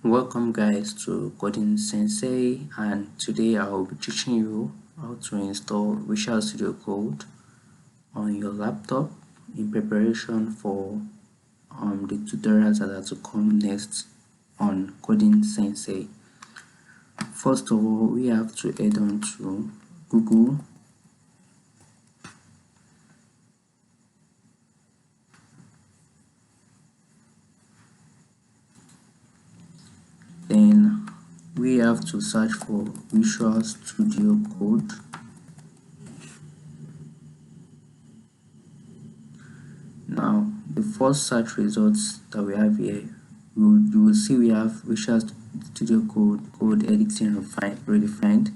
Welcome guys to Coding Sensei, and today I will be teaching you how to install Visual Studio Code on your laptop in preparation for the tutorials that are to come next on Coding Sensei. First of all, we have to head on to Google. Then we have to search for Visual Studio Code. Now, the first search results that we have here, you will see we have Visual Studio Code editing redefined.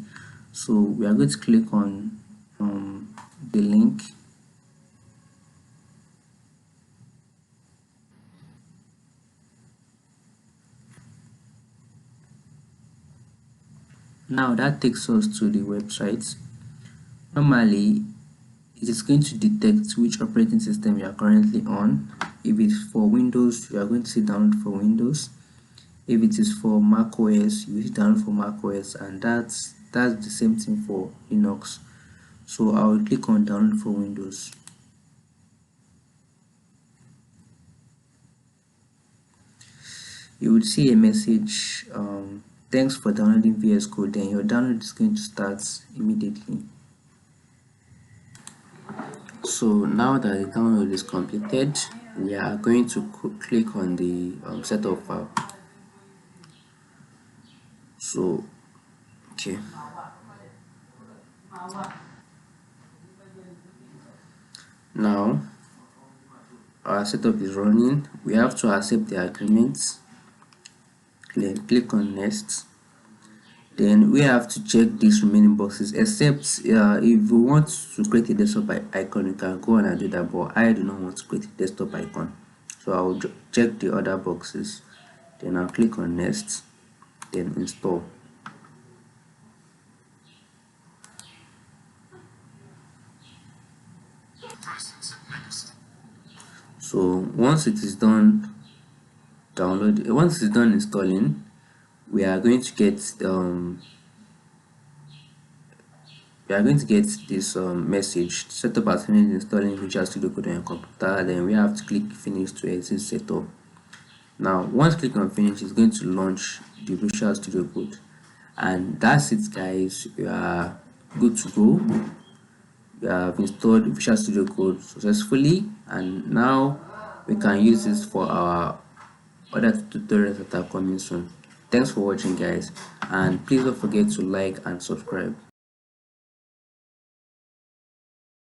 So we are going to click on the link. Now that takes us to the website. Normally, it is going to detect which operating system you are currently on. If it's for Windows, you are going to see download for Windows. If it is for Mac OS, you will see download for Mac OS, and that's the same thing for Linux. So I will click on download for Windows. You will see a message, thanks for downloading VS Code. Then your download is going to start immediately. So now that the download is completed, we are going to click on the setup file. So okay, now our setup is running. We have to accept the agreements. Click on next. Then we have to check these remaining boxes, except if we want to create a desktop icon, you can go on and do that, but I do not want to create a desktop icon, so I will check the other boxes. Then I'll click on next, then install. So once it is done once it's done installing, we are going to get this message: setup has finished installing Visual Studio Code on your computer. Then we have to click finish to exit setup. Now once click on finish, it's going to launch the Visual Studio Code, and that's it guys. You are good to go. We have installed Visual Studio Code successfully, and now we can use this for our other tutorials that are coming soon. Thanks for watching guys, and please don't forget to like and subscribe.